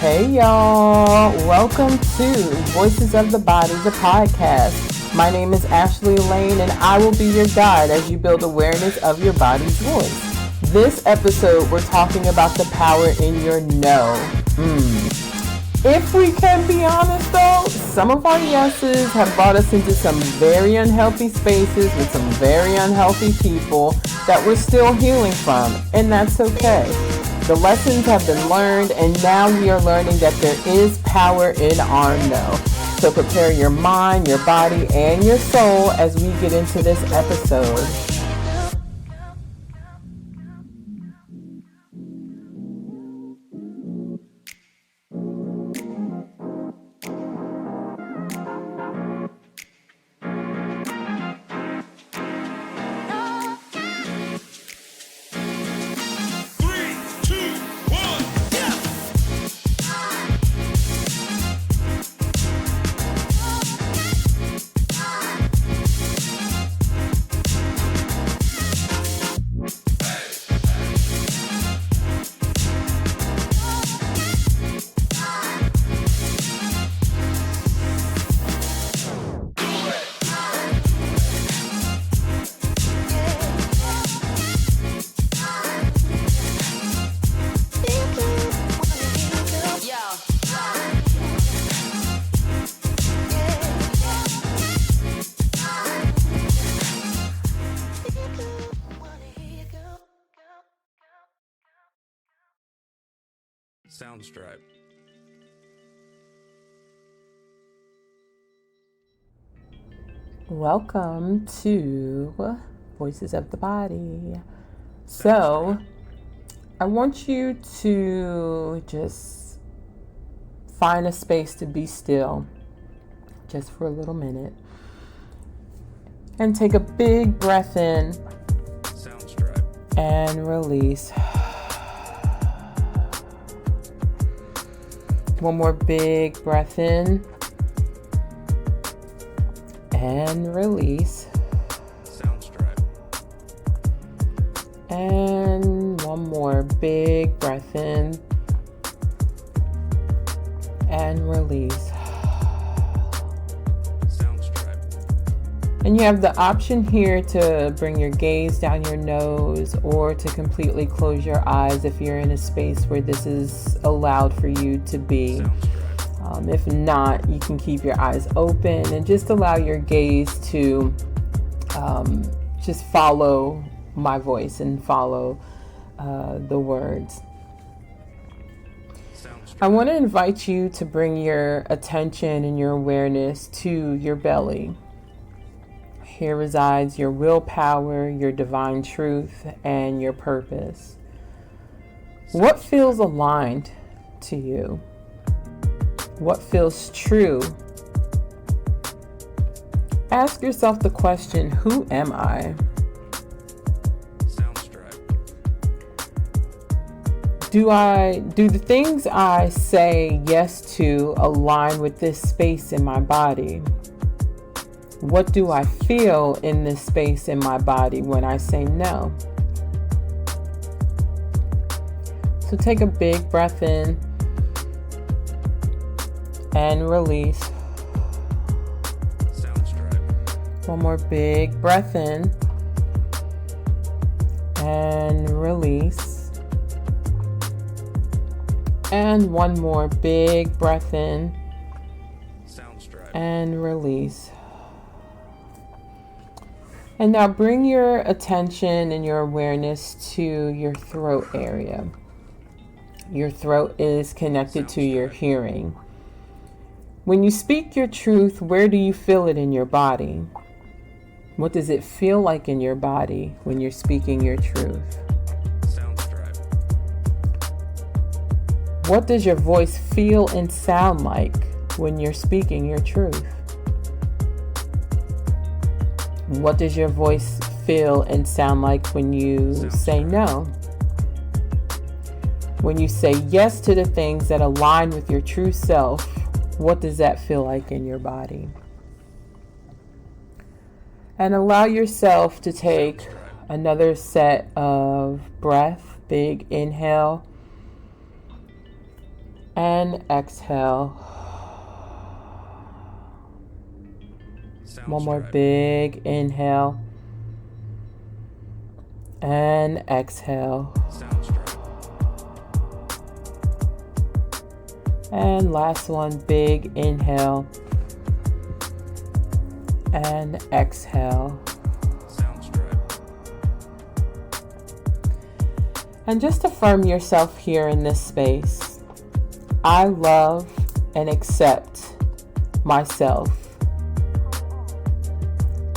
Hey y'all, welcome to Voices of the Body, the podcast. My name is Ashley Lane and I will be your guide as you build awareness of your body's voice. This episode, we're talking about the power in your no. If we can be honest though, some of our yeses have brought us into some very unhealthy spaces with some very unhealthy people that we're still healing from, and that's okay. The lessons have been learned, and now we are learning that there is power in our no. So prepare your mind, your body, and your soul as we get into this episode. Soundstripe. Welcome to Voices of the Body. So, I want you to just find a space to be still, just for a little minute, and take a big breath in and release. One more big breath in and release. And one more big breath in and release. And you have the option here to bring your gaze down your nose or to completely close your eyes if you're in a space where this is allowed for you to be. If not, you can keep your eyes open and just allow your gaze to just follow my voice and follow the words. I want to invite you to bring your attention and your awareness to your belly. Here resides your willpower, your divine truth, and your purpose. What feels aligned to you? What feels true? Ask yourself the question, who am I? Do the things I say yes to align with this space in my body? What do I feel in this space in my body when I say no? So take a big breath in and release. One more big breath in and release. And one more big breath in and release. And now bring your attention and your awareness to your throat area. Your throat is connected to your hearing. When you speak your truth, where do you feel it in your body? What does it feel like in your body when you're speaking your truth? What does your voice feel and sound like when you're speaking your truth? What does your voice feel and sound like when you say no? When you say yes to the things that align with your true self, what does that feel like in your body? And allow yourself to take another set of breath, big inhale, and exhale. One more big inhale and exhale. And last one, big inhale and exhale. And just affirm yourself here in this space. I love and accept myself.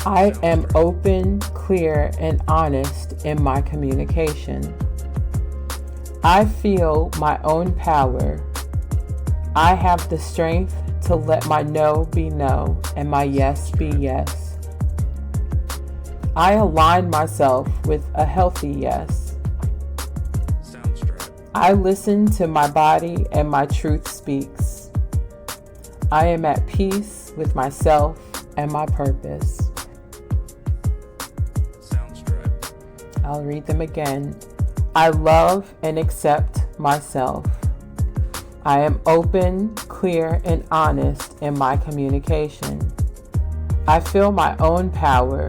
I am open, clear, and honest in my communication. I feel my own power. I have the strength to let my no be no and my yes be yes. I align myself with a healthy yes. I listen to my body and my truth speaks. I am at peace with myself and my purpose. I'll read them again. I love and accept myself. I am open, clear, and honest in my communication. I feel my own power.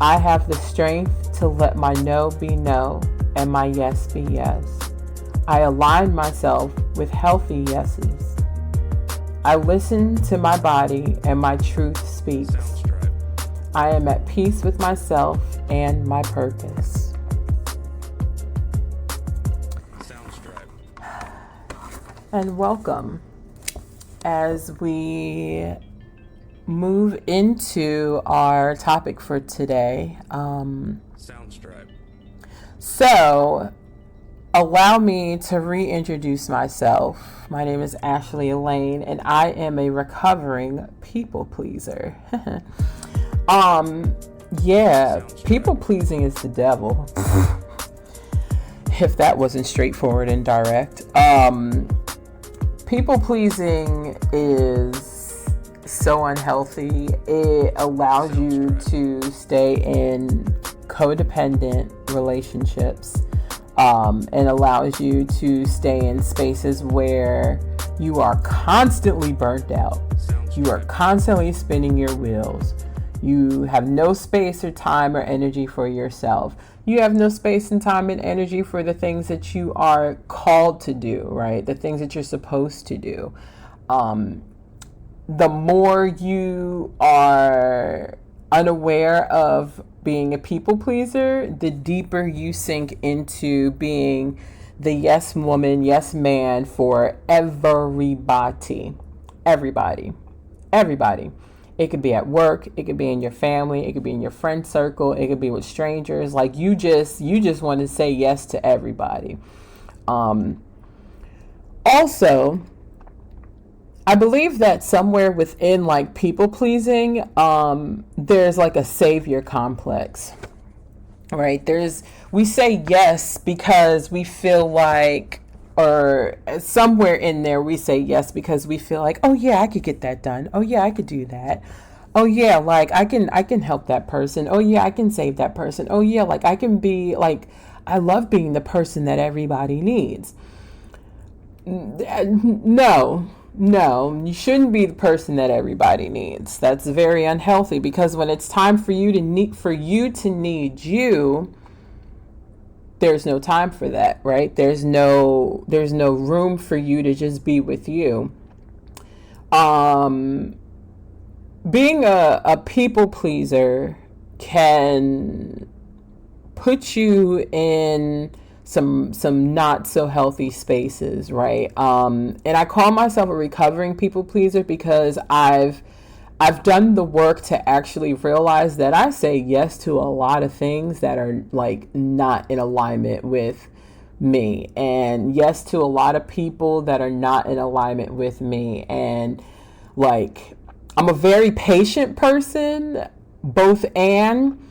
I have the strength to let my no be no and my yes be yes. I align myself with healthy yeses. I listen to my body and my truth speaks. I am at peace with myself and my purpose. And welcome as we move into our topic for today. So, allow me to reintroduce myself. My name is Ashley Elaine, and I am a recovering people pleaser. People pleasing is the devil. If that wasn't straightforward and direct. People pleasing is so unhealthy. It allows you to stay in codependent relationships. And allows you to stay in spaces where you are constantly burnt out. You are constantly spinning your wheels. You have no space or time or energy for yourself. You have no space and time and energy for the things that you are called to do, right? The things that you're supposed to do. The more you are unaware of being a people pleaser, the deeper you sink into being the yes woman, yes man for everybody. Everybody. It could be at work, it could be in your family, it could be in your friend circle, it could be with strangers. Like you just want to say yes to everybody. Also, I believe that somewhere within like people pleasing, there's like a savior complex, right? We say yes because we feel like, or somewhere in there we say yes because we feel like, oh yeah, I could get that done. Oh yeah, I could do that. Oh yeah, like I can help that person. Oh yeah, I can save that person. Oh yeah, like I can be like, I love being the person that everybody needs. No, you shouldn't be the person that everybody needs. That's very unhealthy because when it's time for you to need you, there's no time for that, right? There's no room for you to just be with you. Being a people pleaser can put you in some not so healthy spaces, right? And I call myself a recovering people pleaser because I've done the work to actually realize that I say yes to a lot of things that are like not in alignment with me, and yes to a lot of people that are not in alignment with me. And like, I'm a very patient person, and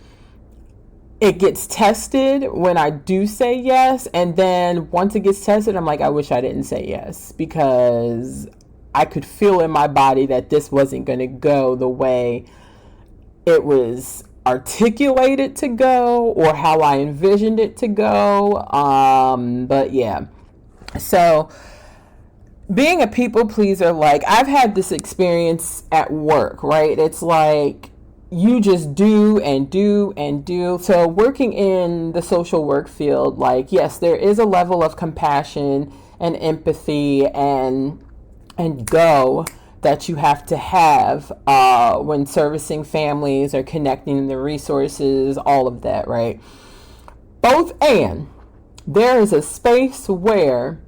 it gets tested when I do say yes. And then once it gets tested, I'm like, I wish I didn't say yes, because I could feel in my body that this wasn't going to go the way it was articulated to go or how I envisioned it to go. But yeah. So being a people pleaser, like I've had this experience at work, right? It's like you just do and do and do. So working in the social work field, like yes, there is a level of compassion and empathy and go that you have to have when servicing families or connecting the resources, all of that, right? Both and there is a space where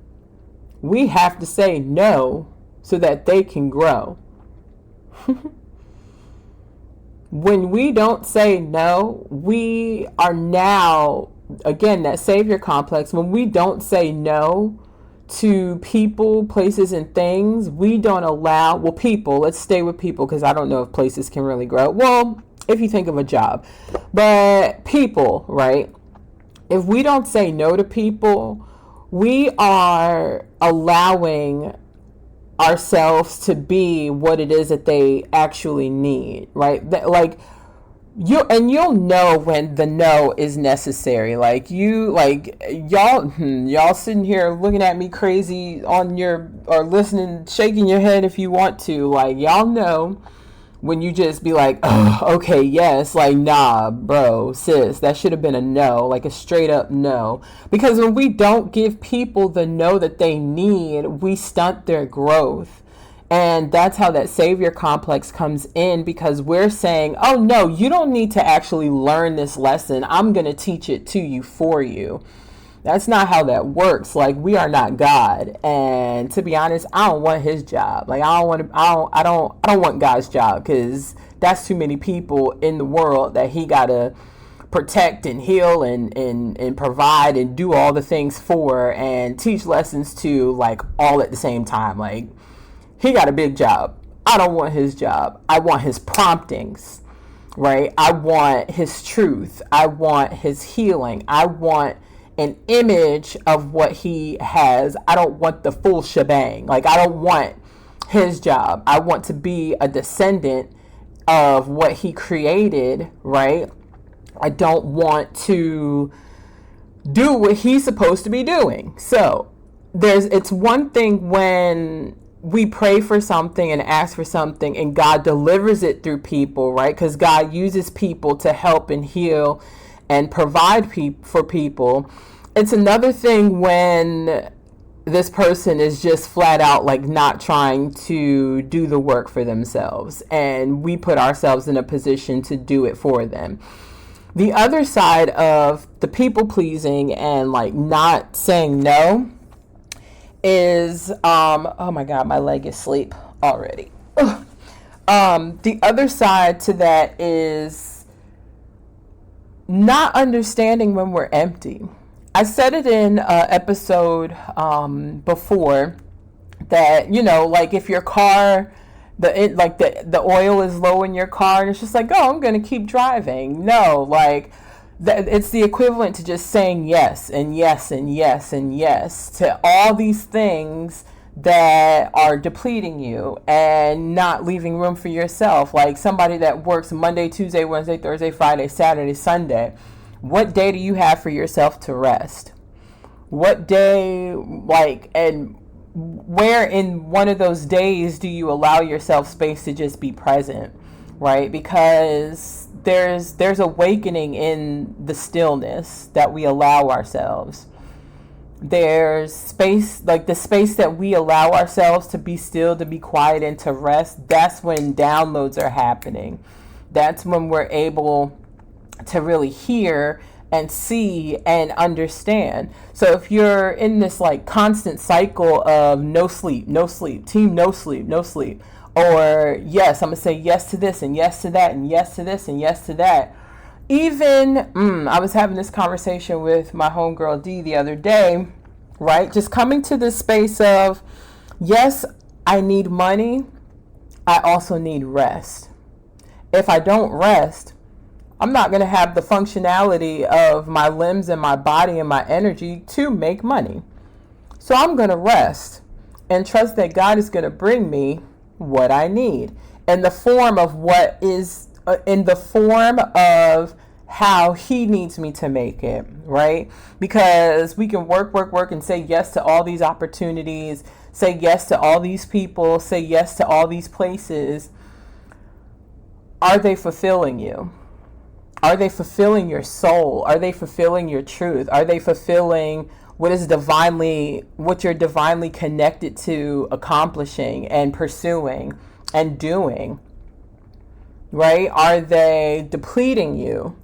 we have to say no so that they can grow. When we don't say no, we are now, again, that savior complex. When we don't say no to people, places, and things, we don't allow, well, people, let's stay with people because I don't know if places can really grow. Well, if you think of a job, but people, right? If we don't say no to people, we are allowing ourselves to be what it is that they actually need, right? Like you'll know when the no is necessary. Like y'all sitting here looking at me crazy on your or listening, shaking your head if you want to. Like y'all know when you just be like, oh, okay, yes, like, nah, bro, sis, that should have been a no, like a straight up no. Because when we don't give people the no that they need, we stunt their growth. And that's how that savior complex comes in, because we're saying, oh, no, you don't need to actually learn this lesson. I'm going to teach it to you for you. That's not how that works. Like, we are not God. And to be honest, I don't want his job. Like, I don't want God's job, because that's too many people in the world that he got to protect and heal and provide and do all the things for and teach lessons to, like, all at the same time. Like, he got a big job. I don't want his job. I want his promptings, right? I want his truth. I want his healing. I want an image of what he has. I don't want the full shebang. Like, I don't want his job. I want to be a descendant of what he created, right? I don't want to do what he's supposed to be doing. So it's one thing when we pray for something and ask for something and God delivers it through people, right? Because God uses people to help and heal and provide for people. It's another thing when this person is just flat out like not trying to do the work for themselves and we put ourselves in a position to do it for them. The other side of the people pleasing and like not saying no is oh my god, my leg is asleep already. The other side to that is not understanding when we're empty. I said it in an episode before that, you know, like if your car, the oil is low in your car and it's just like, oh, I'm going to keep driving. No, like it's the equivalent to just saying yes and yes and yes and yes to all these things that are depleting you and not leaving room for yourself. Like somebody that works Monday, Tuesday, Wednesday, Thursday, Friday, Saturday, Sunday. What day do you have for yourself to rest? What day, like, and where in one of those days do you allow yourself space to just be present, right? Because there's awakening in the stillness that we allow ourselves. There's space, like the space that we allow ourselves to be still, to be quiet, and to rest. That's when downloads are happening. That's when we're able to really hear and see and understand. So if you're in this like constant cycle of no sleep, team no sleep, or yes, I'm gonna say yes to this and yes to that and yes to this and yes to that. Even I was having this conversation with my homegirl D the other day, right? Just coming to this space of yes, I need money. I also need rest. If I don't rest, I'm not going to have the functionality of my limbs and my body and my energy to make money. So I'm going to rest and trust that God is going to bring me what I need in the form of in the form of how he needs me to make it, right? Because we can work and say yes to all these opportunities, say yes to all these people, say yes to all these places, are they fulfilling you? Are they fulfilling your soul? Are they fulfilling your truth? Are they fulfilling what you're divinely connected to accomplishing and pursuing and doing? Right? Are they depleting you?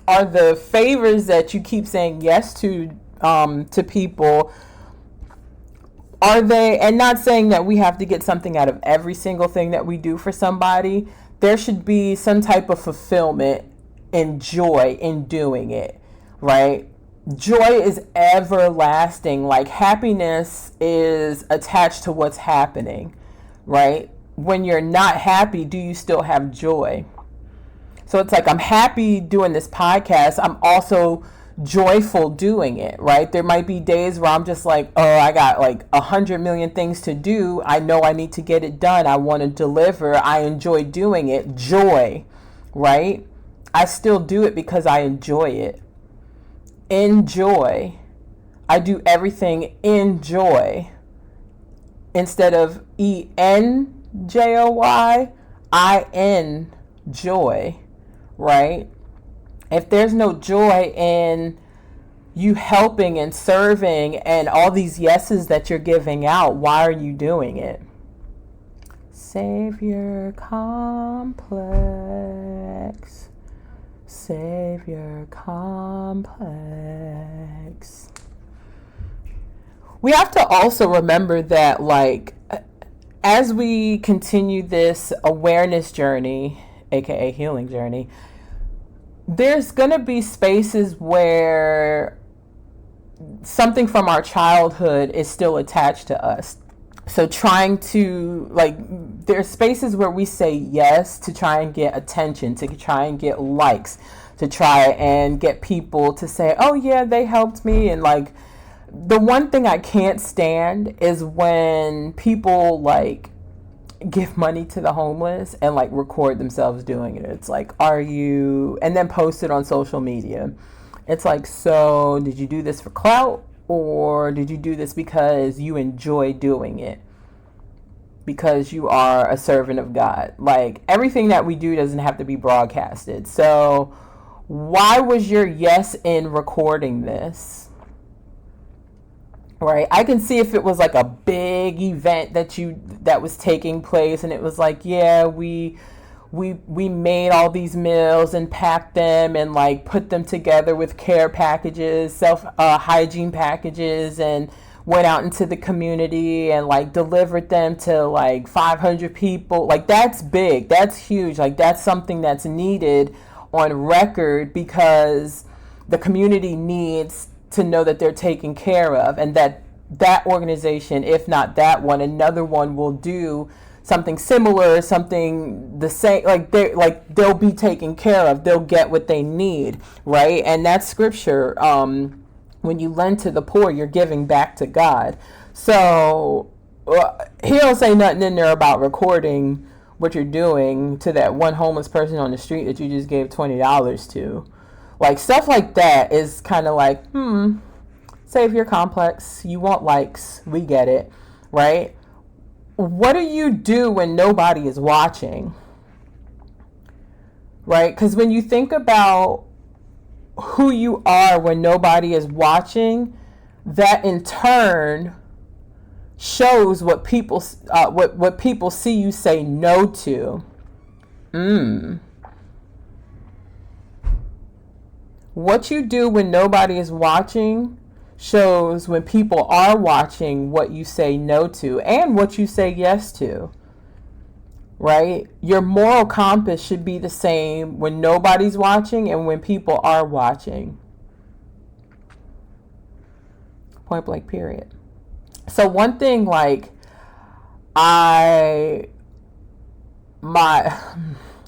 Are the favors that you keep saying yes to people, are they, and not saying that we have to get something out of every single thing that we do for somebody, there should be some type of fulfillment and joy in doing it, right? Joy is everlasting. Like, happiness is attached to what's happening, right? When you're not happy, do you still have joy? So it's like, I'm happy doing this podcast. I'm also joyful doing it, right? There might be days where I'm just like, oh, I got like 100 million things to do. I know I need to get it done. I want to deliver. I enjoy doing it. Joy, right? I still do it because I enjoy it. Enjoy. I do everything in joy. Instead of ENJOY, IN joy, right? If there's no joy in you helping and serving and all these yeses that you're giving out, why are you doing it? Savior complex. Savior complex. We have to also remember that, like, as we continue this awareness journey, aka healing journey, there's going to be spaces where something from our childhood is still attached to us. So trying to, like, there's spaces where we say yes to try and get attention, to try and get likes, to try and get people to say, oh yeah, they helped me. And like, the one thing I can't stand is when people like give money to the homeless and like record themselves doing it. It's like, are you, and then post it on social media. It's like, so did you do this for clout, or did you do this because you enjoy doing it, because you are a servant of God? Like, everything that we do doesn't have to be broadcasted. So why was your yes in recording this? Right, I can see if it was like a big event that was taking place, and it was like, yeah, we made all these meals and packed them and like put them together with care packages, self hygiene packages, and went out into the community and like delivered them to like 500 people. Like, that's big, that's huge. Like, that's something that's needed on record, because the community needs to know that they're taken care of, and that organization, if not that one, another one will do something similar, something the same. Like, they'll be taken care of, they'll get what they need, right? And that's scripture. When you lend to the poor, you're giving back to God. So he don't say nothing in there about recording what you're doing to that one homeless person on the street that you just gave $20 to. Like, stuff like that is kind of like, savior complex. You want likes. We get it, right? What do you do when nobody is watching? Right? Because when you think about who you are when nobody is watching, that in turn shows what people what people see you say no to. What you do when nobody is watching shows, when people are watching, what you say no to and what you say yes to, right? Your moral compass should be the same when nobody's watching and when people are watching. Point blank, period. So one thing, like,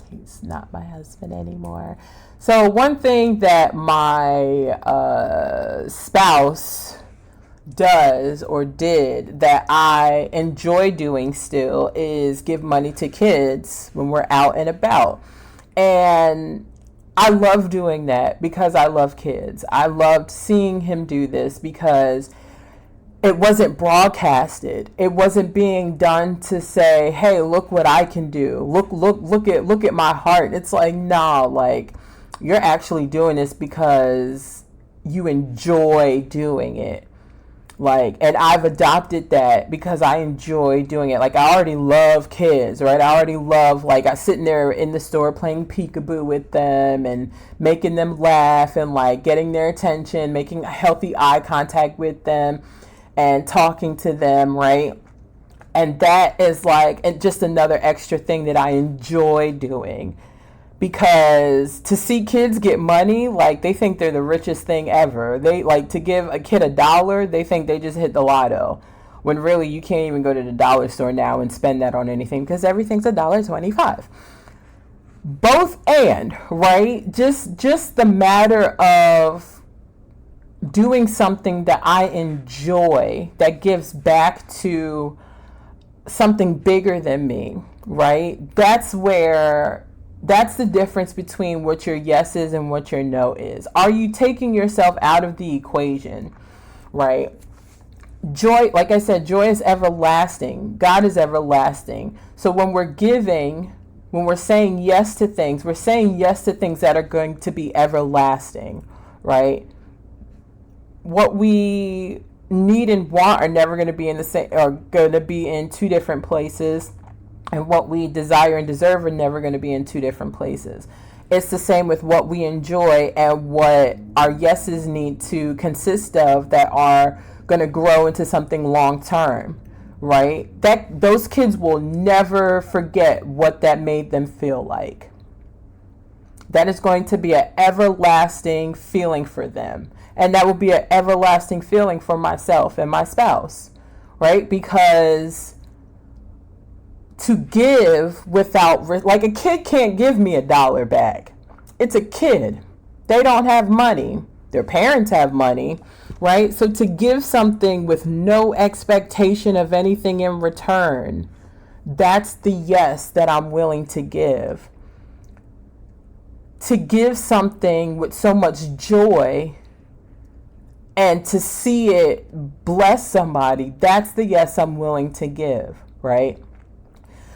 he's not my husband anymore. So one thing that my spouse does or did that I enjoy doing still is give money to kids when we're out and about. And I love doing that because I love kids. I loved seeing him do this because it wasn't broadcasted. It wasn't being done to say, hey, look what I can do. Look at my heart. It's like, nah, like, you're actually doing this because you enjoy doing it. Like, and I've adopted that because I enjoy doing it. Like, I already love kids, right? I already love, like, I sitting there in the store playing peekaboo with them and making them laugh and, like, getting their attention, making healthy eye contact with them and talking to them, right? And that is, like, just another extra thing that I enjoy doing. Because to see kids get money, like, they think they're the richest thing ever. They, like, to give a kid $1, they think they just hit the lotto. When really you can't even go to the dollar store now and spend that on anything because everything's $1.25. Both and, right? Just the matter of doing something that I enjoy that gives back to something bigger than me, right? That's the difference between what your yes is and what your no is. Are you taking yourself out of the equation, right? Joy, like I said, joy is everlasting. God is everlasting. So when we're giving, when we're saying yes to things, we're saying yes to things that are going to be everlasting, right? What we need and want are never going to be in the same, are going to be in two different places. And what we desire and deserve are never going to be in two different places. It's the same with what we enjoy and what our yeses need to consist of that are going to grow into something long term, right? That those kids will never forget what that made them feel like. That is going to be an everlasting feeling for them. And that will be an everlasting feeling for myself and my spouse, right? Because to give without, like, a kid can't give me $1 back. It's a kid. They don't have money. Their parents have money, right? So to give something with no expectation of anything in return, that's the yes that I'm willing to give. To give something with so much joy and to see it bless somebody, that's the yes I'm willing to give, right?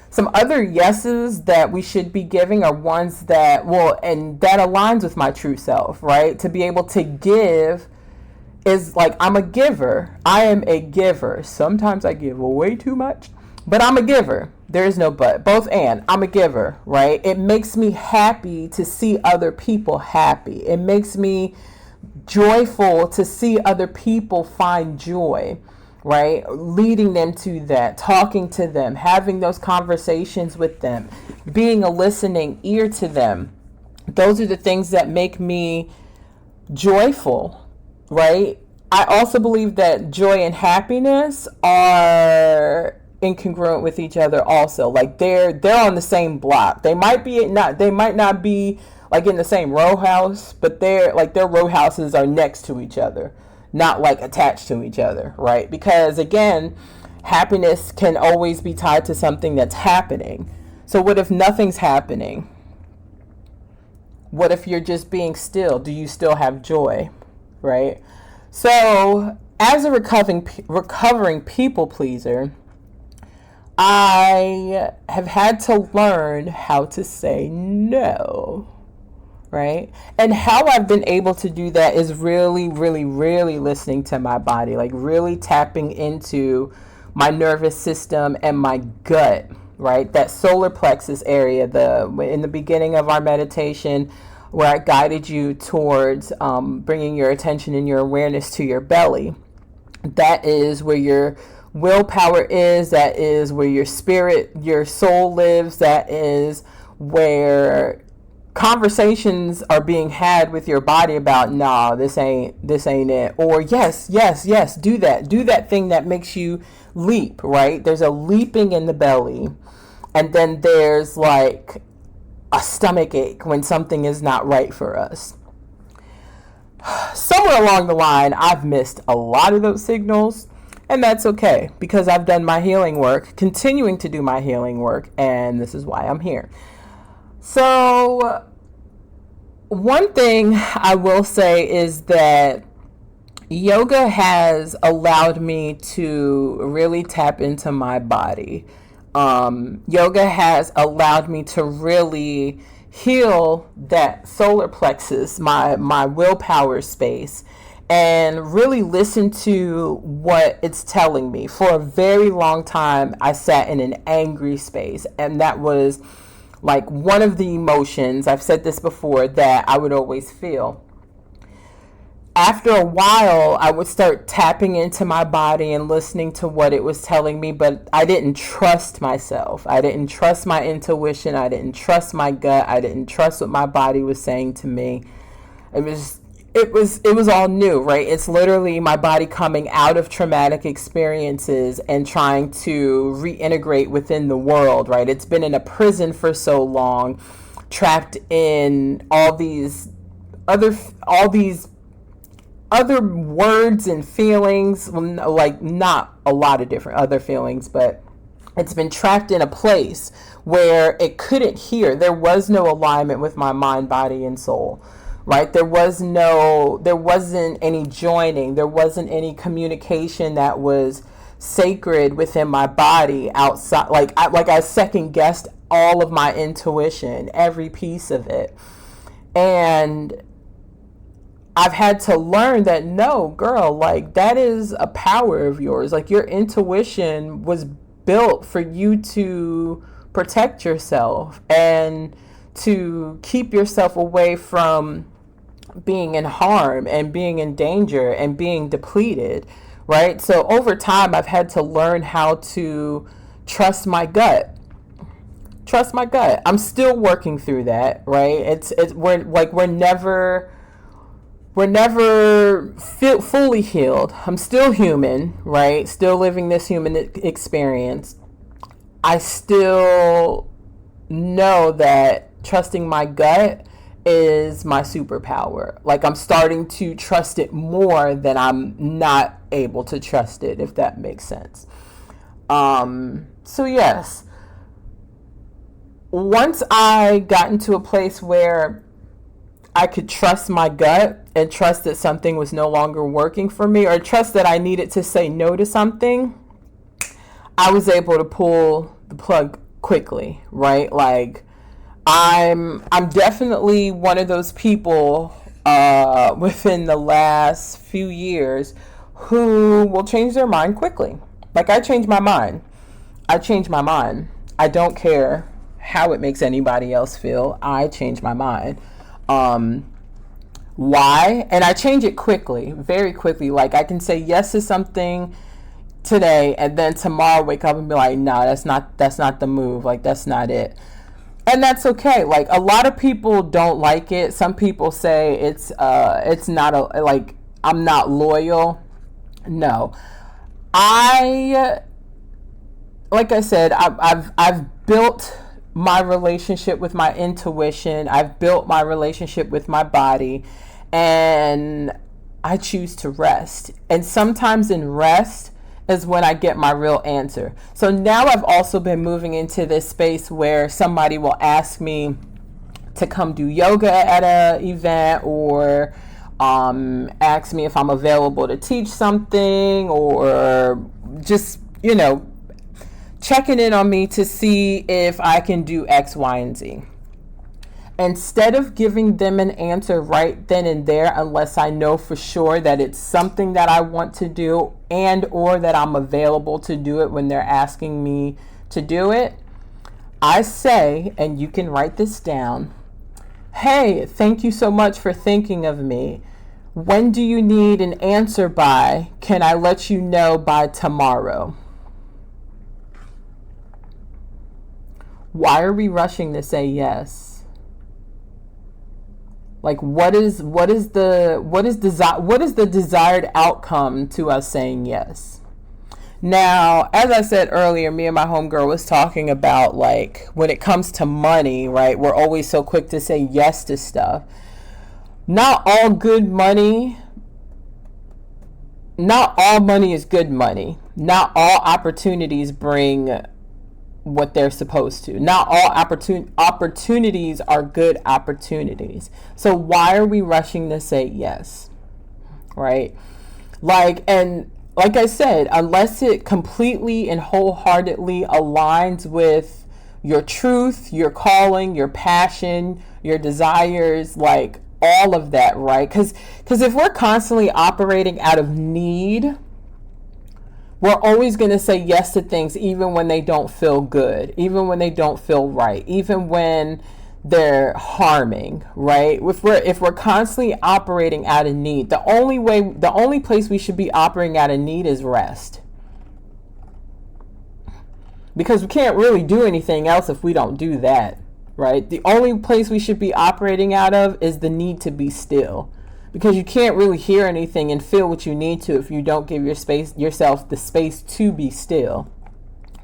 Some other yeses that we should be giving are ones that, well, and that aligns with my true self, right? To be able to give is like, I'm a giver. I am a giver. Sometimes I give way too much, but I'm a giver. There is no but. Both and. I'm a giver, right? It makes me happy to see other people happy. It makes me joyful to see other people find joy, right? Leading them to that, talking to them, having those conversations with them, being a listening ear to them. Those are the things that make me joyful, right? I also believe that joy and happiness are incongruent with each other also. Like, they're on the same block. They might not be like in the same row house, but their row houses are next to each other, not like attached to each other, right? Because again, happiness can always be tied to something that's happening. So what if nothing's happening? What if you're just being still? Do you still have joy, right? So as a recovering people pleaser, I have had to learn how to say no, right? And how I've been able to do that is really, really, really listening to my body, like really tapping into my nervous system and my gut, right? That solar plexus area, in the beginning of our meditation, where I guided you towards bringing your attention and your awareness to your belly. That is where your willpower is. That is where your spirit, your soul lives. That is where conversations are being had with your body about, nah, this ain't it. Or yes, do that thing that makes you leap, right? There's a leaping in the belly. And then there's like a stomach ache when something is not right for us. Somewhere along the line, I've missed a lot of those signals, and that's okay, because I've done my healing work, continuing to do my healing work, and this is why I'm here. So one thing I will say is that Yoga has allowed me to really tap into my body. Yoga has allowed me to really heal that solar plexus, my willpower space, and really listen to what it's telling me. For a very long time, I sat in an angry space, and that was like one of the emotions, I've said this before, that I would always feel. After a while, I would start tapping into my body and listening to what it was telling me, but I didn't trust myself. I didn't trust my intuition. I didn't trust my gut. I didn't trust what my body was saying to me. It was all new, right? It's literally my body coming out of traumatic experiences and trying to reintegrate within the world, right? It's been in a prison for so long, trapped in all these other words and feelings, like not a lot of different other feelings, but it's been trapped in a place where it couldn't hear. There was no alignment with my mind, body, and soul, right? There wasn't any joining. There wasn't any communication that was sacred within my body outside. I second guessed all of my intuition, every piece of it. And I've had to learn that no, girl, like that is a power of yours. Like your intuition was built for you to protect yourself and to keep yourself away from being in harm and being in danger and being depleted, right? So over time, I've had to learn how to trust my gut. Trust my gut. I'm still working through that, right? We're never fully healed. I'm still human, right? Still living this human experience. I still know that trusting my gut is my superpower. Like I'm starting to trust it more than I'm not able to trust it, if that makes sense. So yes, once I got into a place where I could trust my gut and trust that something was no longer working for me, or trust that I needed to say no to something, I was able to pull the plug quickly, right? Like I'm definitely one of those people within the last few years who will change their mind quickly. Like I changed my mind. I changed my mind. I don't care how it makes anybody else feel. I changed my mind. Why? And I change it quickly, very quickly. Like I can say yes to something today and then tomorrow wake up and be like, no, that's not the move. Like that's not it. And that's okay. Like a lot of people don't like it. Some people say it's not like I'm not loyal. No. Like I said, I've built my relationship with my intuition. I've built my relationship with my body, and I choose to rest. And sometimes in rest is when I get my real answer. So now I've also been moving into this space where somebody will ask me to come do yoga at a event, or ask me if I'm available to teach something, or just, checking in on me to see if I can do X, Y, and Z. Instead of giving them an answer right then and there, unless I know for sure that it's something that I want to do and or that I'm available to do it when they're asking me to do it, I say, and you can write this down, hey, thank you so much for thinking of me. When do you need an answer by? Can I let you know by tomorrow? Why are we rushing to say yes? Like what is the desired outcome to us saying yes? Now, as I said earlier, me and my homegirl was talking about, like, when it comes to money, right? We're always so quick to say yes to stuff. Not all money is good money. Not all opportunities bring what they're supposed to. Not all opportunities are good opportunities. So why are we rushing to say yes? Right? And like I said, unless it completely and wholeheartedly aligns with your truth, your calling, your passion, your desires, like all of that, right? Because if we're constantly operating out of need, we're always going to say yes to things even when they don't feel good, even when they don't feel right, even when they're harming, right? If we're constantly operating out of need, the only place we should be operating out of need is rest. Because we can't really do anything else if we don't do that, right? The only place we should be operating out of is the need to be still. Because you can't really hear anything and feel what you need to if you don't give yourself the space to be still,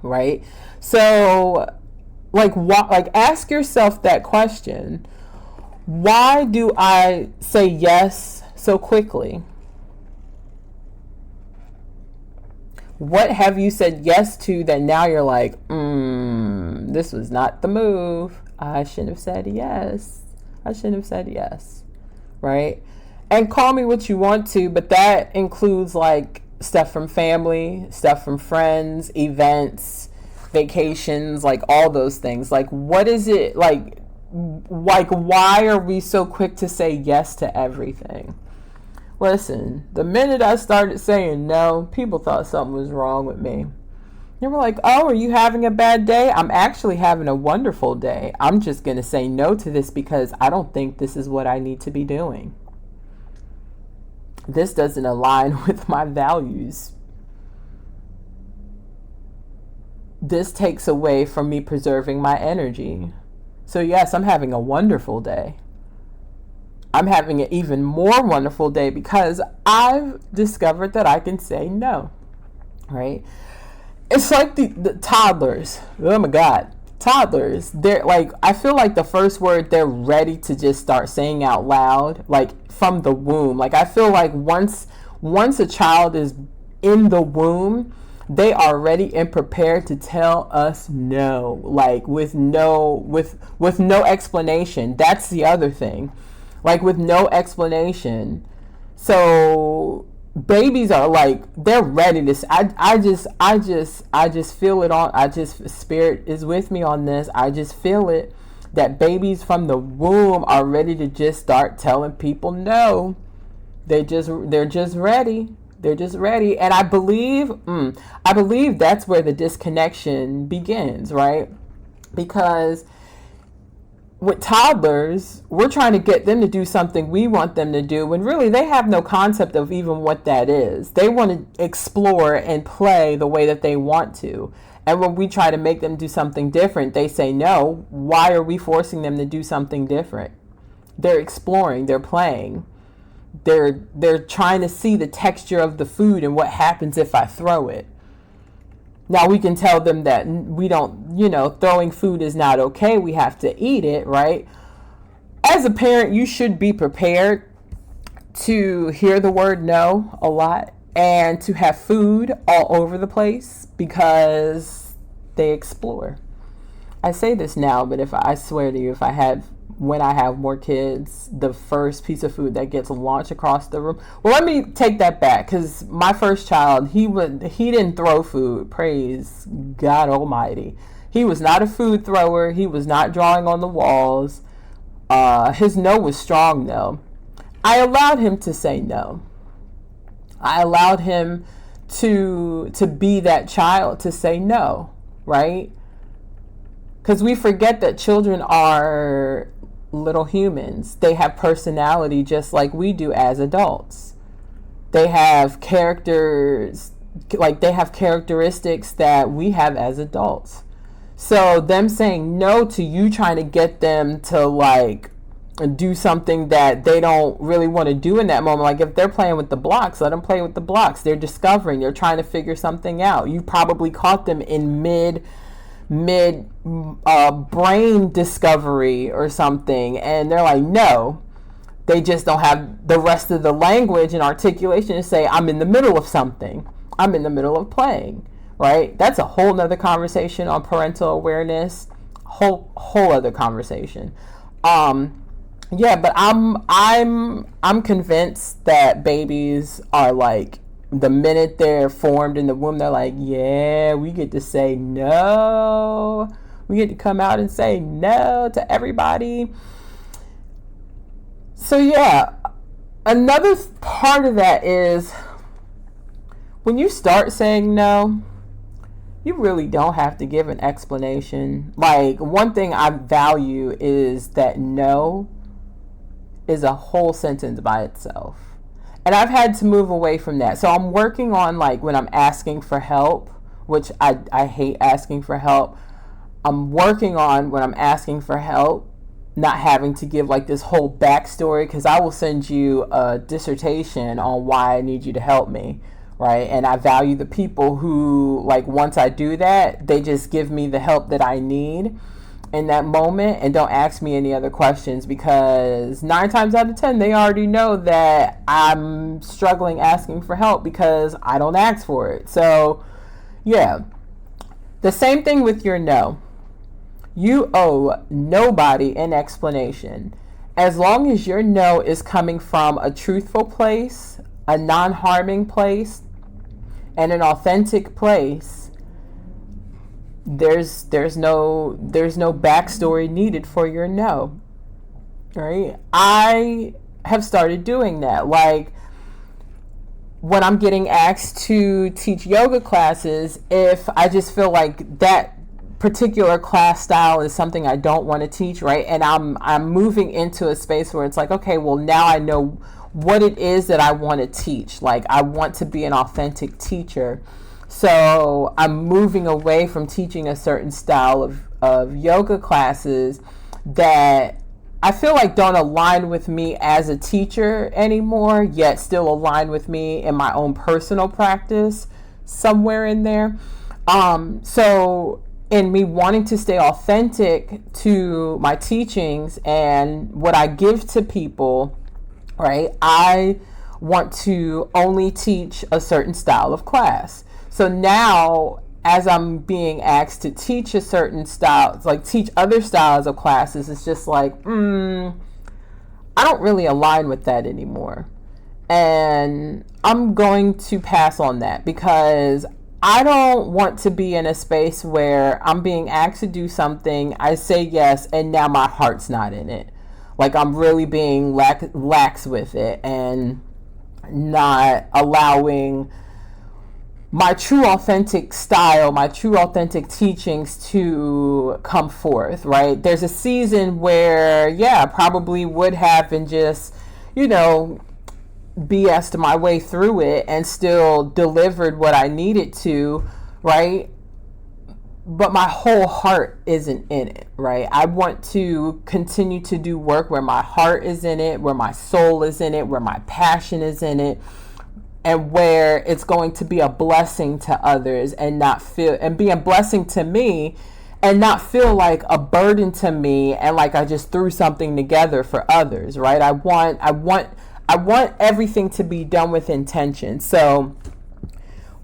right? So ask yourself that question. Why do I say yes so quickly? What have you said yes to that now you're like, this was not the move. I shouldn't have said yes. Right? And call me what you want to, but that includes like stuff from family, stuff from friends, events, vacations, like all those things. Like, what is it like why are we so quick to say yes to everything? Listen, the minute I started saying no, people thought something was wrong with me. They were like, oh, are you having a bad day? I'm actually having a wonderful day. I'm just going to say no to this because I don't think this is what I need to be doing. This doesn't align with my values. This takes away from me preserving my energy. So yes, I'm having a wonderful day. I'm having an even more wonderful day because I've discovered that I can say no, right? It's like the toddlers. Oh my God. Toddlers, they're like, I feel like the first word they're ready to just start saying out loud, like from the womb. Like I feel like once a child is in the womb, they are ready and prepared to tell us no, like with no explanation. That's the other thing, like with no explanation. So babies are like, they're ready to. I just feel it on. Spirit is with me on this. I just feel it that babies from the womb are ready to just start telling people no. They're just ready. They're just ready. And I believe that's where the disconnection begins, right? Because with toddlers, we're trying to get them to do something we want them to do when really they have no concept of even what that is. They want to explore and play the way that they want to. And when we try to make them do something different, they say no. Why are we forcing them to do something different? They're exploring, they're playing. They're trying to see the texture of the food and what happens if I throw it. Now we can tell them that we don't, throwing food is not okay. We have to eat it, right? As a parent, you should be prepared to hear the word no a lot and to have food all over the place because they explore. I say this now, but I swear to you, when I have more kids, the first piece of food that gets launched across the room. Well, let me take that back, because my first child, he didn't throw food. Praise God Almighty. He was not a food thrower. He was not drawing on the walls. His no was strong, though. I allowed him to say no. I allowed him to be that child, to say no, right? Because we forget that children are little humans. They have personality just like we do as adults. They have characters, like they have characteristics that we have as adults. So them saying no to you, trying to get them to like do something that they don't really want to do in that moment. Like if they're playing with the blocks, let them play with the blocks. They're discovering, they're trying to figure something out. You probably caught them in mid brain discovery or something, and they're like, no. They just don't have the rest of the language and articulation to say, I'm in the middle of something. I'm in the middle of playing, right? That's a whole nother conversation on parental awareness. Whole other conversation. Yeah, but I'm convinced that babies are like the minute they're formed in the womb, they're like, yeah, we get to say no. We get to come out and say no to everybody. So yeah, another part of that is when you start saying no, you really don't have to give an explanation. Like, one thing I value is that no is a whole sentence by itself. And I've had to move away from that. So I'm working on, like, when I'm asking for help, which I hate asking for help. I'm working on, when I'm asking for help, not having to give like this whole backstory, because I will send you a dissertation on why I need you to help me, right? And I value the people who, like, once I do that, they just give me the help that I need in that moment and don't ask me any other questions, because 9 times out of 10 they already know that I'm struggling asking for help because I don't ask for it. So yeah, the same thing with your no. You owe nobody an explanation. As long as your no is coming from a truthful place, a non-harming place, and an authentic place, there's no backstory needed for your no. Right? I have started doing that. Like, when I'm getting asked to teach yoga classes, if I just feel like that particular class style is something I don't want to teach, right? And I'm moving into a space where it's like, okay, well, now I know what it is that I want to teach. Like, I want to be an authentic teacher. So I'm moving away from teaching a certain style of yoga classes that I feel like don't align with me as a teacher anymore, yet still align with me in my own personal practice somewhere in there. So in me wanting to stay authentic to my teachings and what I give to people, right, I want to only teach a certain style of class. So now, as I'm being asked to teach a certain style, like teach other styles of classes, it's just like, I don't really align with that anymore. And I'm going to pass on that, because I don't want to be in a space where I'm being asked to do something, I say yes, and now my heart's not in it. Like, I'm really being lax with it and not allowing my true authentic style, my true authentic teachings to come forth, right? There's a season where, yeah, I probably would have and just, BS'd my way through it and still delivered what I needed to, right? But my whole heart isn't in it, right? I want to continue to do work where my heart is in it, where my soul is in it, where my passion is in it, and where it's going to be a blessing to others and be a blessing to me and not feel like a burden to me and like I just threw something together for others, right? I want everything to be done with intention. So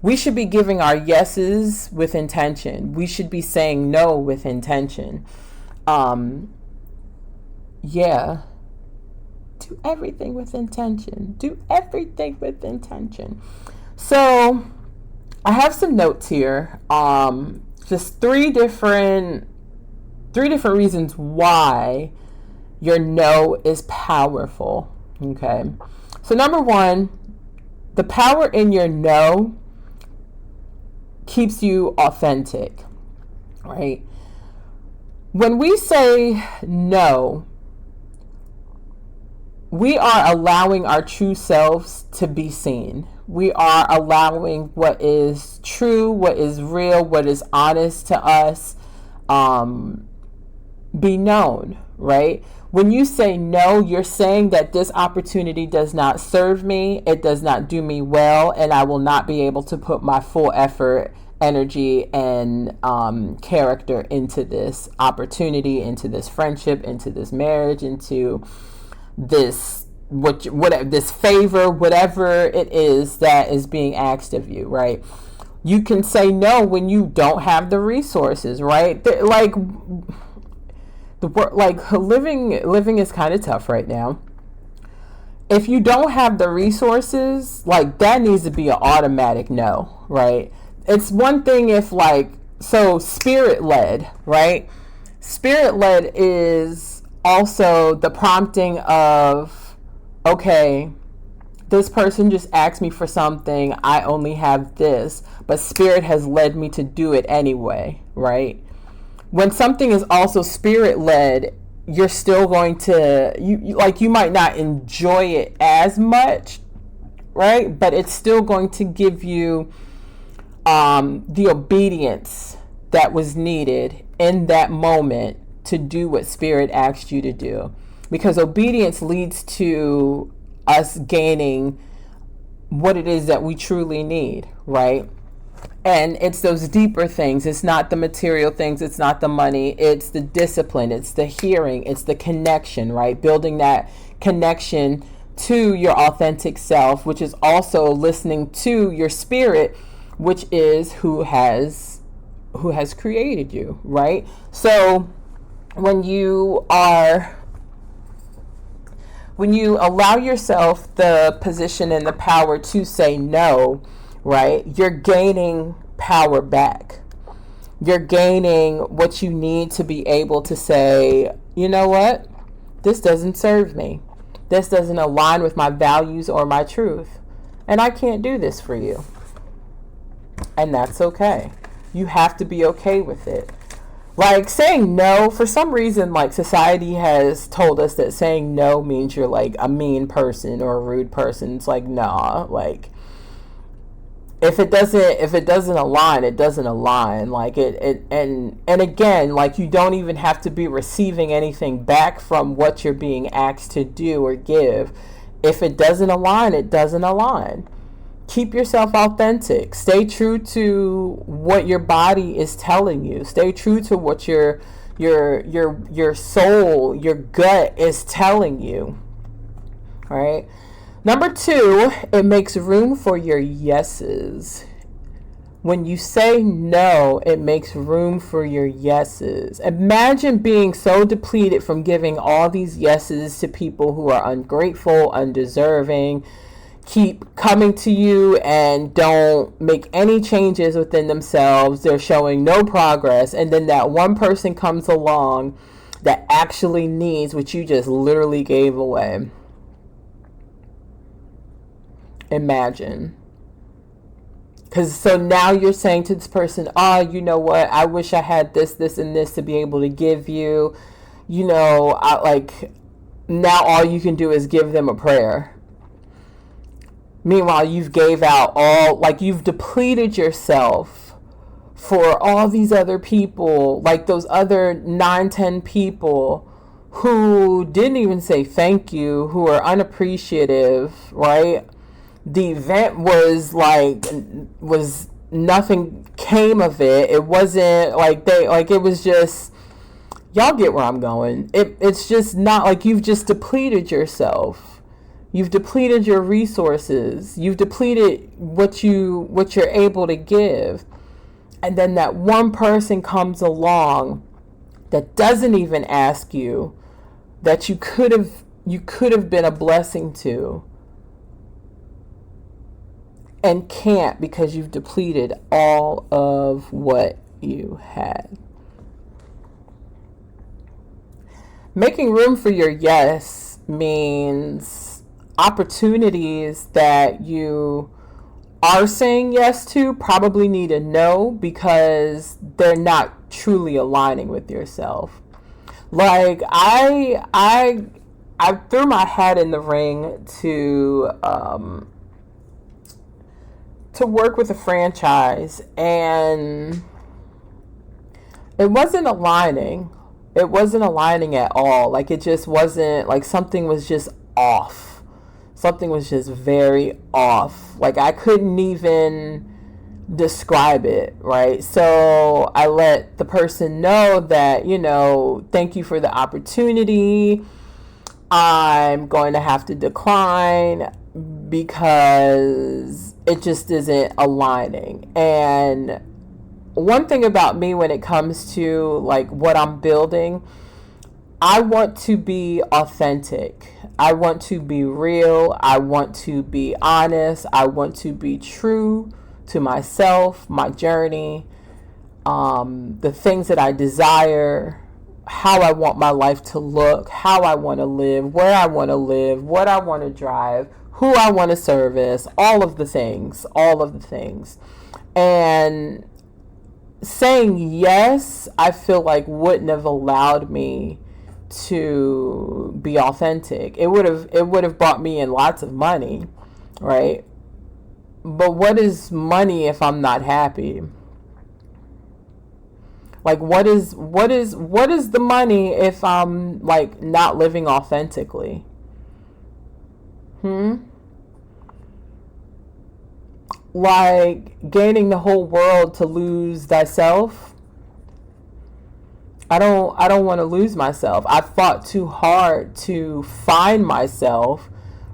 we should be giving our yeses with intention. We should be saying no with intention. Yeah. Do everything with intention. Do everything with intention. So I have some notes here. Just three different reasons why your no is powerful. Okay. So number one, the power in your no keeps you authentic, right? When we say no, we are allowing our true selves to be seen. We are allowing what is true, what is real, what is honest to us, be known, right? When you say no, you're saying that this opportunity does not serve me, it does not do me well, and I will not be able to put my full effort, energy, and character into this opportunity, into this friendship, into this marriage, into this this favor, whatever it is that is being asked of you, right? You can say no when you don't have the resources, right? Living is kind of tough right now, if you don't have the resources, like that needs to be an automatic no, right? It's one thing if like, so spirit led, right? Spirit led is also the prompting of, okay, this person just asked me for something, I only have this, but spirit has led me to do it anyway, right? When something is also spirit led, you're still going to you might not enjoy it as much, right? But it's still going to give you the obedience that was needed in that moment to do what spirit asked you to do, because obedience leads to us gaining what it is that we truly need, right? And it's those deeper things. It's not the material things. It's not the money. It's the discipline. It's the hearing. It's the connection, right? Building that connection to your authentic self, which is also listening to your spirit, which is who has created you, right? So when you allow yourself the position and the power to say no, right, you're gaining power back. You're gaining what you need to be able to say, you know what? This doesn't serve me. This doesn't align with my values or my truth. And I can't do this for you. And that's okay. You have to be okay with it. Like saying no, for some reason, like society has told us that saying no means you're like a mean person or a rude person. It's like, nah, like if it doesn't align, it doesn't align. Like and again, like you don't even have to be receiving anything back from what you're being asked to do or give. If it doesn't align, it doesn't align. Keep yourself authentic. Stay true to what your body is telling you. Stay true to what your soul, your gut is telling you. All right. Number 2, it makes room for your yeses. When you say no, it makes room for your yeses. Imagine being so depleted from giving all these yeses to people who are ungrateful, undeserving, keep coming to you and don't make any changes within themselves. They're showing no progress. And then that one person comes along that actually needs what you just literally gave away. Imagine. Because so now you're saying to this person, oh, you know what? I wish I had this, this, and this to be able to give you. You know, now all you can do is give them a prayer. Meanwhile, you've gave out you've depleted yourself for all these other people, like those other 9-10 people who didn't even say thank you, who are unappreciative, right? The event was nothing came of it. It wasn't it was just, y'all get where I'm going. It's just not like you've just depleted yourself. You've depleted your resources. You've depleted what you're able to give. And then that one person comes along that doesn't even ask you, that you could have been a blessing to, and can't because you've depleted all of what you had. Making room for your yes means opportunities that you are saying yes to probably need a no because they're not truly aligning with yourself. Like I threw my hat in the ring to work with a franchise, and it wasn't aligning. It wasn't aligning at all. Like it just wasn't, like something was just off. Something was just very off. Like I couldn't even describe it, right? So I let the person know that, thank you for the opportunity. I'm going to have to decline because it just isn't aligning. And one thing about me when it comes to like what I'm building, I want to be authentic. I want to be real. I want to be honest. I want to be true to myself, my journey, the things that I desire, how I want my life to look, how I want to live, where I want to live, what I want to drive, who I want to service, all of the things, all of the things. And saying yes, I feel like wouldn't have allowed me to be authentic. It would have brought me in lots of money, right? But what is money if I'm not happy? Like what is the money if I'm like not living authentically? Like gaining the whole world to lose thyself? I don't want to lose myself. I fought too hard to find myself,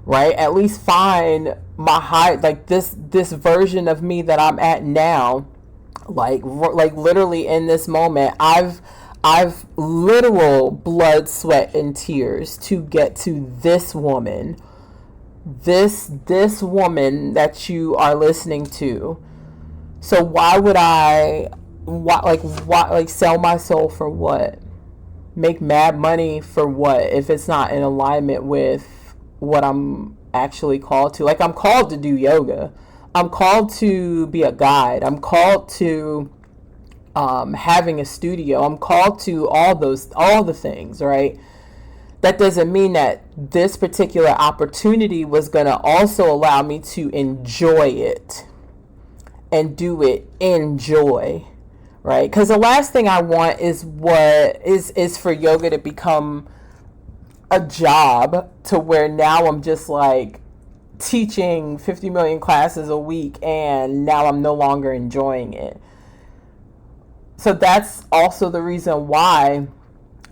right? At least find my high, like this version of me that I'm at now. Like literally in this moment, I've literal blood, sweat, and tears to get to this woman. This woman that you are listening to. So why would I sell my soul for what? Make mad money for what if it's not in alignment with what I'm actually called to? Like, I'm called to do yoga. I'm called to be a guide. I'm called to having a studio. I'm called to all the things, right? That doesn't mean that this particular opportunity was going to also allow me to enjoy it and do it in joy, right? Because the last thing I want is for yoga to become a job to where now I'm just like teaching 50 million classes a week and now I'm no longer enjoying it. So that's also the reason why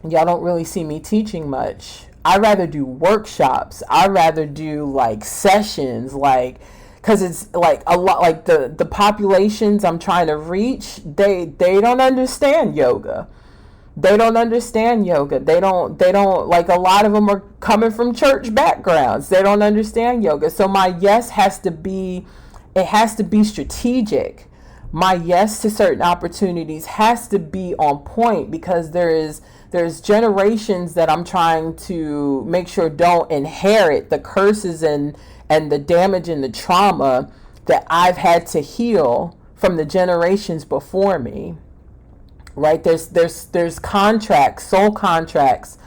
y'all don't really see me teaching much. I rather do workshops. I rather do like sessions, like, because it's like a lot, like the populations I'm trying to reach, they don't understand yoga. They don't understand yoga. They don't like, a lot of them are coming from church backgrounds. They don't understand yoga. So my yes has to be strategic. My yes to certain opportunities has to be on point, because there's generations that I'm trying to make sure don't inherit the curses and the damage and the trauma that I've had to heal from the generations before me. Right? There's contracts, soul contracts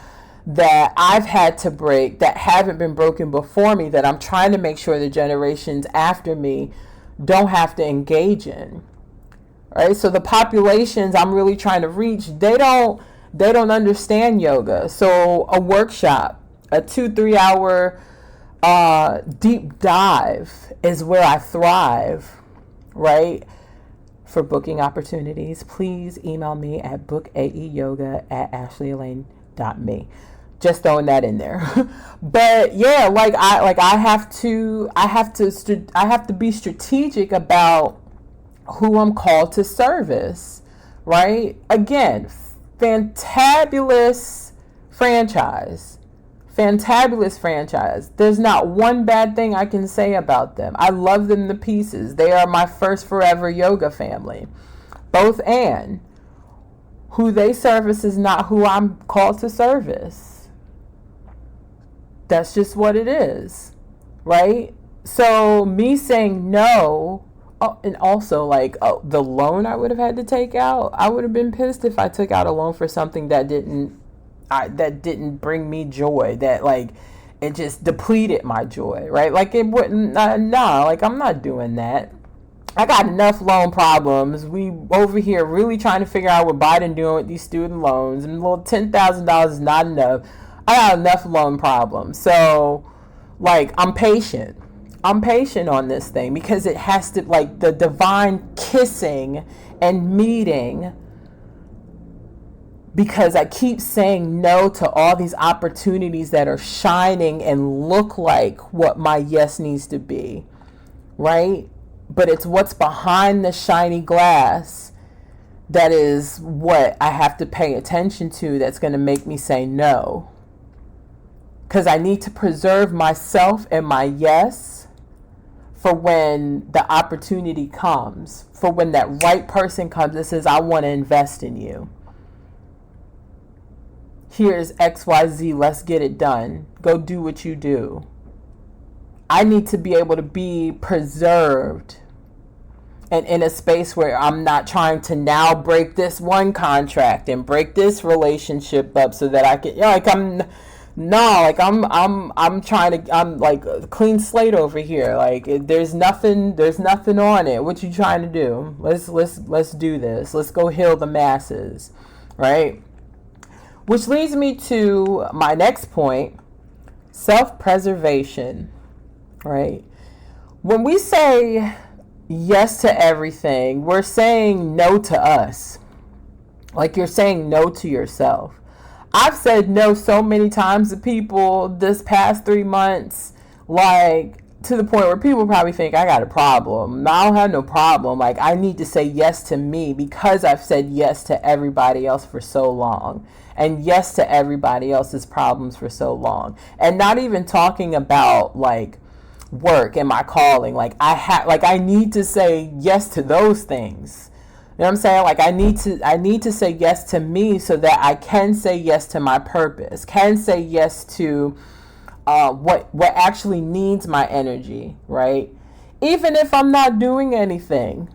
that I've had to break that haven't been broken before me, that I'm trying to make sure the generations after me don't have to engage in. Right? So the populations I'm really trying to reach, they don't understand yoga. So a workshop, a 2-3 hour deep dive is where I thrive, right? For booking opportunities, please email me at bookaeyoga@ashleyelaine.me. Just throwing that in there. But yeah, I have to be strategic about who I'm called to service, right? Again, fantabulous franchise. There's not one bad thing I can say about them. I love them to pieces. They are my first forever yoga family. Both and. Who they service is not who I'm called to service. That's just what it is, right? So me saying no, and also the loan I would have had to take out, I would have been pissed if I took out a loan for something that didn't bring me joy, that like it just depleted my joy, right? Like it wouldn't, like I'm not doing that. I got enough loan problems. We over here really trying to figure out what Biden doing with these student loans, and a little $10,000 is not enough. I got enough loan problems. So like I'm patient on this thing, because it has to, like, the divine kissing and meeting, because I keep saying no to all these opportunities that are shining and look like what my yes needs to be, right? But it's what's behind the shiny glass that is what I have to pay attention to, that's going to make me say no. Because I need to preserve myself and my yes for when the opportunity comes, for when that right person comes and says, I want to invest in you. Here's XYZ, let's get it done. Go do what you do. I need to be able to be preserved and in a space where I'm not trying to now break this one contract and break this relationship up so that I can, I'm trying to, I'm like a clean slate over here. Like there's nothing on it. What you trying to do? Let's do this. Let's go heal the masses, right? Which leads me to my next point, self-preservation, right? When we say yes to everything, we're saying no to us. Like you're saying no to yourself. I've said no so many times to people this past 3 months, like to the point where people probably think I got a problem. I don't have no problem. Like I need to say yes to me because I've said yes to everybody else for so long. And yes to everybody else's problems for so long. And not even talking about like work and my calling. Like I need to say yes to those things. You know what I'm saying? Like I need to say yes to me so that I can say yes to my purpose, can say yes to what actually needs my energy, right? Even if I'm not doing anything,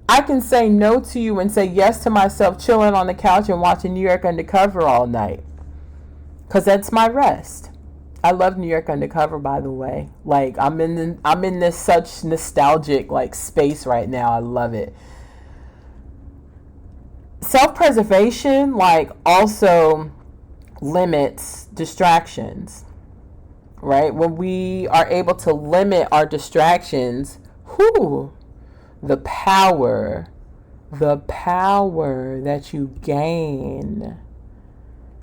I can say no to you and say yes to myself chilling on the couch and watching New York Undercover all night. Because that's my rest. I love New York Undercover, by the way. Like I'm in this such nostalgic like space right now. I love it. Self-preservation like also limits distractions, right? When we are able to limit our distractions, the power that you gain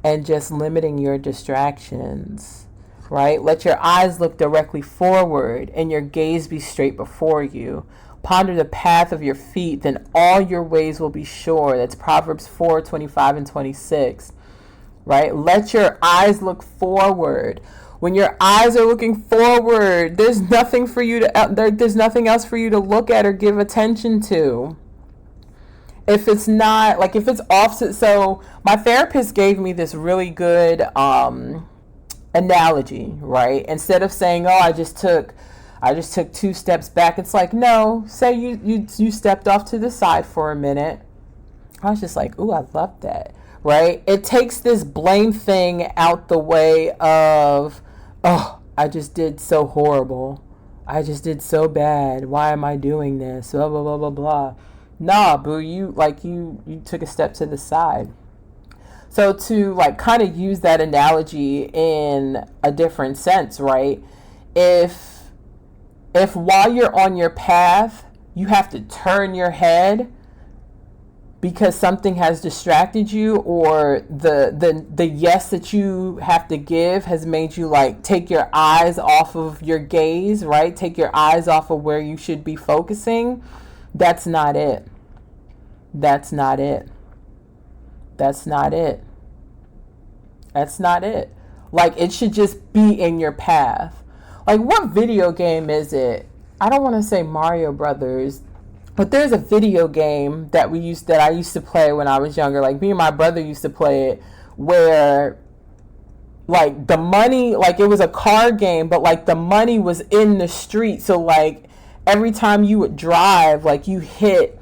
and just limiting your distractions, right? Let your eyes look directly forward and your gaze be straight before you. Ponder the path of your feet, then all your ways will be sure. That's Proverbs 4:25 and 26, right? Let your eyes look forward. When your eyes are looking forward, there's nothing for you to there's nothing else for you to look at or give attention to. If it's not like if it's offset, so my therapist gave me this really good analogy, right? Instead of saying, "Oh, I just took 2 steps back," it's like, no, say you stepped off to the side for a minute. I was just like, ooh, I love that, right? It takes this blame thing out the way of, oh, I just did so horrible. I just did so bad. Why am I doing this? Blah, blah, blah, blah, blah. Nah, boo, you took a step to the side. So to like kind of use that analogy in a different sense, right? If while you're on your path, you have to turn your head because something has distracted you, or the yes that you have to give has made you like take your eyes off of your gaze, right? Take your eyes off of where you should be focusing. That's not it. That's not it. That's not it. That's not it. Like it should just be in your path. Like what video game is it? I don't want to say Mario Brothers, but there's a video game that I used to play when I was younger. Like me and my brother used to play it, where like the money, like it was a card game, but like the money was in the street. So like every time you would drive, like you hit,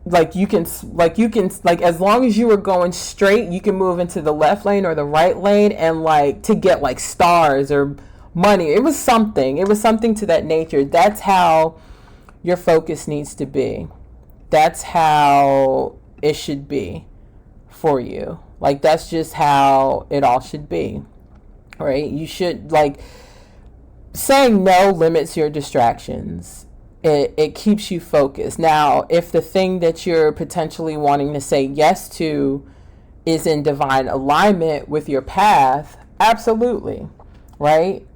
like you can as long as you were going straight, you can move into the left lane or the right lane and like to get like stars or money. It was something to that nature. That's how your focus needs to be. That's how it should be for you. Like that's just how it all should be, right? You should like saying no limits your distractions. It keeps you focused. Now, if the thing that you're potentially wanting to say yes to is in divine alignment with your path, absolutely, right?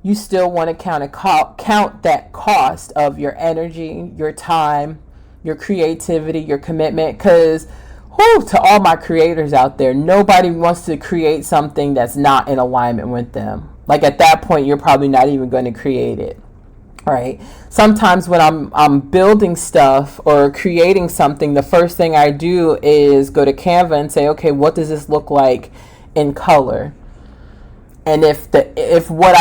You still want to count that cost of your energy, your time, your creativity, your commitment. Because to all my creators out there, nobody wants to create something that's not in alignment with them. Like at that point, you're probably not even going to create it. Right. Sometimes when I'm building stuff or creating something, the first thing I do is go to Canva and say, okay, what does this look like in color? And if what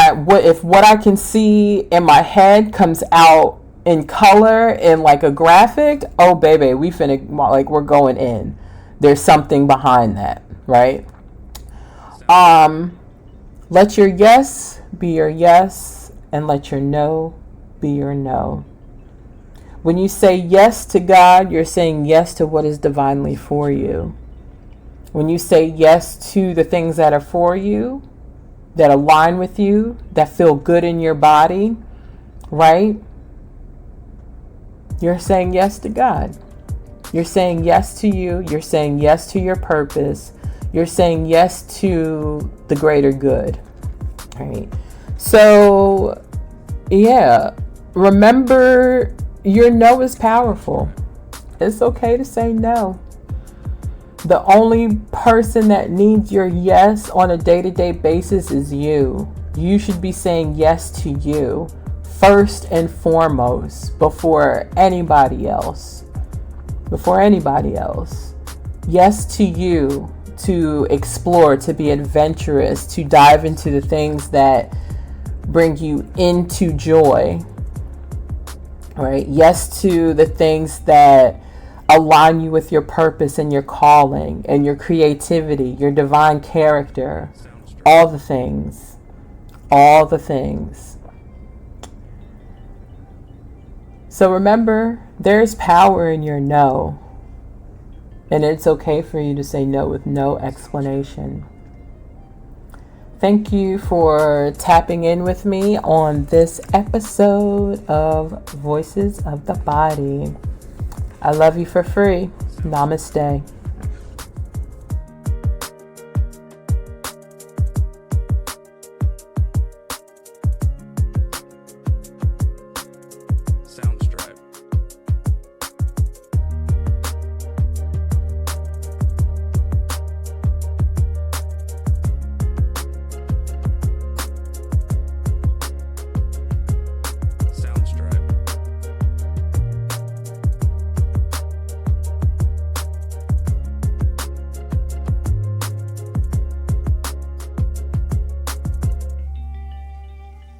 I can see in my head comes out in color in like a graphic, oh baby, we're going in. There's something behind that, right? Let your yes be your yes, and let your no be your no. When you say yes to God, you're saying yes to what is divinely for you. When you say yes to the things that are for you, that align with you, that feel good in your body, right? You're saying yes to God. You're saying yes to you. You're saying yes to your purpose. You're saying yes to the greater good, right? So, yeah, remember your no is powerful. It's okay to say no. The only person that needs your yes on a day-to-day basis is you. You should be saying yes to you first and foremost before anybody else. Before anybody else. Yes to you, to explore, to be adventurous, to dive into the things that bring you into joy. Right? Yes to the things that align you with your purpose and your calling and your creativity, your divine character, all the things, all the things. So remember, there's power in your no, and it's okay for you to say no with no explanation. Thank you for tapping in with me on this episode of Voices of the Body. I love you for free. Namaste.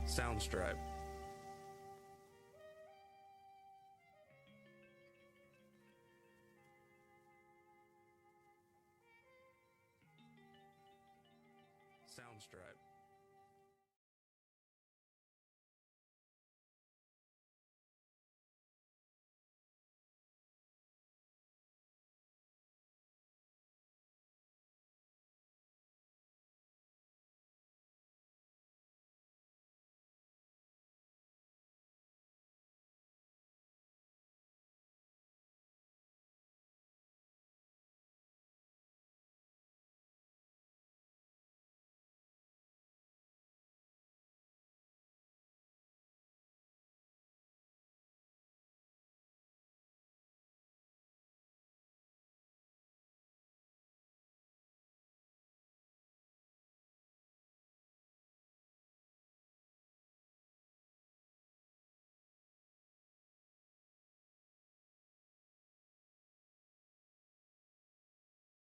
Soundstripe. Soundstripe.